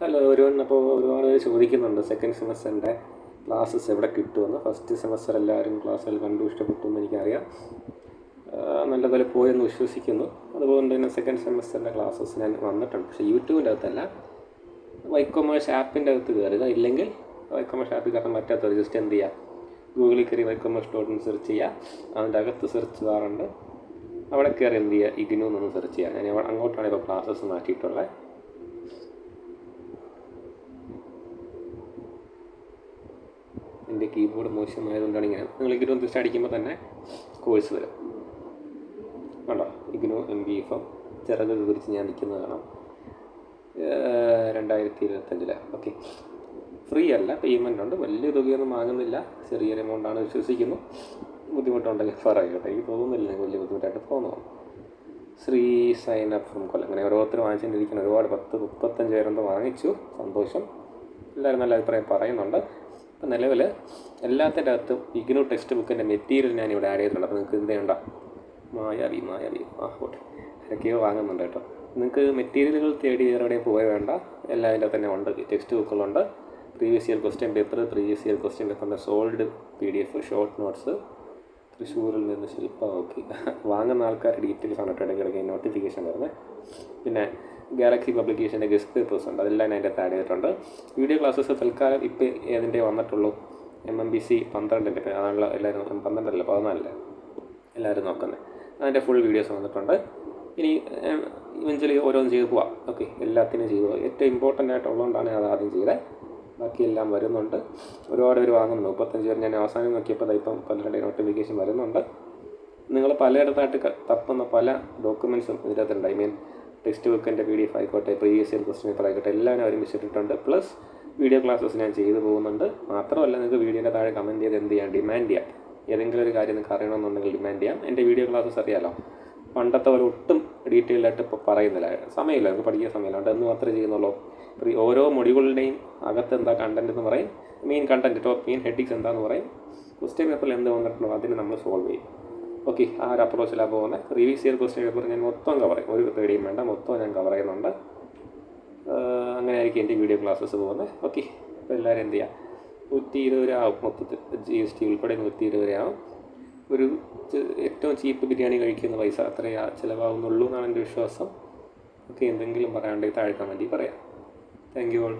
Hello ഒരുവൺ. അപ്പോൾ ഒരുപാട് പേര് ചോദിക്കുന്നുണ്ട് സെക്കൻഡ് സെമസ്റ്ററിൻ്റെ ക്ലാസ്സസ് എവിടെ കിട്ടുമെന്ന്. ഫസ്റ്റ് സെമസ്റ്റർ എല്ലാവരും ക്ലാസ്സുകൾ കണ്ടു ഇഷ്ടപ്പെട്ടു എന്ന് എനിക്കറിയാം. നല്ലപോലെ പോയെന്ന് വിശ്വസിക്കുന്നു. അതുകൊണ്ട് തന്നെ സെക്കൻഡ് സെമസ്റ്ററിൻ്റെ ക്ലാസ്സസ് ഞാൻ വന്നിട്ടുണ്ട്. പക്ഷേ യൂട്യൂബിൻ്റെ അകത്തല്ല, വൈക്കോമേഴ്സ് ആപ്പിൻ്റെ അകത്ത് കയറുക. ഇല്ലെങ്കിൽ വൈക്കോമേഴ്സ് ആപ്പിൽ കയറാൻ പറ്റാത്തവർ ജസ്റ്റ് എന്ത് ചെയ്യുക, ഗൂഗിളിൽ കയറി വൈക്കോമേഴ്സ് സെർച്ച് ചെയ്യുക. അതിൻ്റെ അകത്ത് സെർച്ച് ബാറുണ്ട്, അവിടെ കയറി എന്ത് ചെയ്യുക, ഇഗ്നു എന്നൊന്ന് സെർച്ച് ചെയ്യുക. ഞാൻ അങ്ങോട്ടാണ് ഇപ്പോൾ ക്ലാസ്സസ് മാറ്റിയിട്ടുള്ളത്. എൻ്റെ കീബോർഡ് മോശമായതുകൊണ്ടാണ് ഇങ്ങനെ. നിങ്ങൾ ഇഗ്നു ജസ്റ്റ് അടിക്കുമ്പോൾ തന്നെ കോഴ്സ് വരും. കണ്ടോ, ഇഗ്നു MBFM ചിറക് വിവരിച്ച് ഞാൻ നിൽക്കുന്നത് കാണാം. 2025 ഓക്കെ. ഫ്രീ അല്ല, പേയ്മെൻ്റ് ഉണ്ട്. വലിയ തുകയൊന്നും വാങ്ങുന്നില്ല, ചെറിയൊരു എമൗണ്ടാണ് വിശ്വസിക്കുന്നു. ബുദ്ധിമുട്ടുണ്ടെങ്കിൽ പറയട്ടെ. എനിക്ക് തോന്നുന്നില്ല നിങ്ങൾക്ക് വലിയ ബുദ്ധിമുട്ടായിട്ട് തോന്നുന്നു. ശ്രീ സൈൻ അപ്പ് ഫ്രം കൊല്ലം. അങ്ങനെ ഓരോരുത്തർ വാങ്ങിച്ചുകൊണ്ടിരിക്കുന്ന ഒരുപാട് 10-35 പേരെന്തോ വാങ്ങിച്ചു. സന്തോഷം. എല്ലാവരും നല്ല അഭിപ്രായം പറയുന്നുണ്ട്. ഇപ്പം നിലവിൽ എല്ലാത്തിൻ്റെ അകത്തും ഇഗ്നു ടെക്സ്റ്റ് ബുക്കിൻ്റെ മെറ്റീരിയൽ ഞാനിവിടെ ആഡ് ചെയ്തിട്ടുണ്ട്. അപ്പോൾ നിങ്ങൾക്ക് ഇതിൻ്റെ ഉണ്ടോ മായാവി ഓട്ടെ ആരൊക്കെയോ വാങ്ങുന്നുണ്ട് കേട്ടോ. നിങ്ങൾക്ക് മെറ്റീരിയലുകൾ തേടി എവിടെയും പോയി വേണ്ട, എല്ലാം അതിൻ്റെ തന്നെ ഉണ്ട്. ടെക്സ്റ്റ് ബുക്കുകളുണ്ട്, previous year question paper, previous year question പേപ്പറിൻ്റെ സോൾഡ് PDF, ഷോർട്ട് നോട്ട്സ്, തൃശ്ശൂരിൽ നിന്ന് ശില്പ. ഓക്കെ, വാങ്ങുന്ന ആൾക്കാർ ഡീറ്റെയിൽസ് ആണ് ഇടയ്ക്കിടയ്ക്ക് നോട്ടിഫിക്കേഷൻ വരുന്നത്. പിന്നെ ഗാലക്സി പബ്ലിക്കേഷൻ്റെ ഗസ്റ്റ് പേപ്പേഴ്സ് ഉണ്ട്, അതെല്ലാം അതിൻ്റെ അകത്ത് ആഡ് ചെയ്തിട്ടുണ്ട്. വീഡിയോ ക്ലാസ്സസ് തൽക്കാലം ഇപ്പോൾ ഏതിൻ്റെ വന്നിട്ടുള്ളൂ, MMBC 12-ൻ്റെ. അതാണല്ലോ എല്ലാവരും 12 14 എല്ലാവരും നോക്കുന്നത്. അതിൻ്റെ ഫുൾ വീഡിയോസ് വന്നിട്ടുണ്ട്. ഇനി ഇവഞ്ചലി ഓരോന്നും ചെയ്ത് പോവാം. ഓക്കെ, എല്ലാത്തിനും ചെയ്തു പോകാം. ഏറ്റവും ഇമ്പോർട്ടൻ്റ് ആയിട്ടുള്ളതുകൊണ്ടാണ് അത് ആദ്യം ചെയ്തത്. ബാക്കിയെല്ലാം വരുന്നുണ്ട്. ഒരുപാട് പേര് വാങ്ങുന്നുണ്ട്. 35 പേര് ഞാൻ അവസാനം നോക്കിയപ്പോൾ ഇപ്പം പലരുടെ നോട്ടിഫിക്കേഷൻ വരുന്നുണ്ട്. നിങ്ങൾ പലയിടത്തായിട്ട് തപ്പുന്ന പല ഡോക്യുമെൻറ്റ്സും ഇതിനകത്തുണ്ട്. ടെക്സ്റ്റ് ബുക്കിൻ്റെ PDF ആയിക്കോട്ടെ, പ്രീവിയസ് ഇയർ ക്വസ്റ്റ്യൻ പേപ്പർ ആയിക്കോട്ടെ, എല്ലാം ഒരുമിച്ചിട്ടിട്ടുണ്ട്. പ്ലസ് വീഡിയോ ക്ലാസ്സസ് ഞാൻ ചെയ്തു പോകുന്നുണ്ട്. മാത്രമല്ല, നിങ്ങൾക്ക് വീഡിയോയുടെ താഴെ കമൻറ്റ് ചെയ്ത് എന്ത് ചെയ്യാം, ഡിമാൻഡ് ചെയ്യാം. ഏതെങ്കിലും ഒരു കാര്യം നിങ്ങൾക്ക് അറിയണമെന്നുണ്ടെങ്കിൽ ഡിമാൻഡ് ചെയ്യാം. എൻ്റെ വീഡിയോ ക്ലാസ്സസ് അറിയാമല്ലോ, പണ്ടത്തെ പോലെ ഒട്ടും ഡീറ്റെയിൽഡായിട്ട് ഇപ്പോൾ പറയുന്നില്ല. സമയമില്ല, നമുക്ക് പഠിക്കാൻ സമയമില്ല. അതുകൊണ്ട് എന്ന് മാത്രമേ ചെയ്യുന്നുള്ളൂ. ഓരോ മൊഡ്യൂളുകളുടെയും അകത്ത് എന്താ കണ്ടൻറ്റ് എന്ന് പറയും, മെയിൻ കണ്ടൻറ്റ്, മെയിൻ ഹെഡിങ്സ് എന്താണെന്ന് പറയും. ക്വസ്റ്റ്യൻ പേപ്പറിൽ എന്ത് വന്നിട്ടുണ്ടോ അതിന് നമ്മൾ സോൾവ് ചെയ്യും. ഓക്കെ, ആ ഒരു അപ്രോച്ചിലാണ് പോകുന്നത്. പ്രീവിയസ് ഇയർ ക്വസ്റ്റ്യൻ പേപ്പർ ഞാൻ മൊത്തം കവർ ചെയ്യും, ഒരു പേടിയും വേണ്ട, മൊത്തം ഞാൻ കവർ ചെയ്യുന്നുണ്ട്. അങ്ങനെ ആയിരിക്കും എൻ്റെ വീഡിയോ ക്ലാസ്സസ് പോകുന്നത്. ഓക്കെ, അപ്പോൾ എല്ലാവരും എന്ത് ചെയ്യുക, 120 രൂപ ആവും മൊത്തത്തിൽ, GST ഉൾപ്പെടെ 120 രൂപ ആവും. ഒരു ഏറ്റവും ചീപ്പ് ബിരിയാണി കഴിക്കുന്ന പൈസ അത്രയേ ചിലവാകുന്നുള്ളൂ എന്നാണ് എൻ്റെ വിശ്വാസം. ഓക്കെ, എന്തെങ്കിലും പറയാണ്ടെങ്കിൽ താഴെ കമൻറ്റിൽ പറയാം. Thank you all.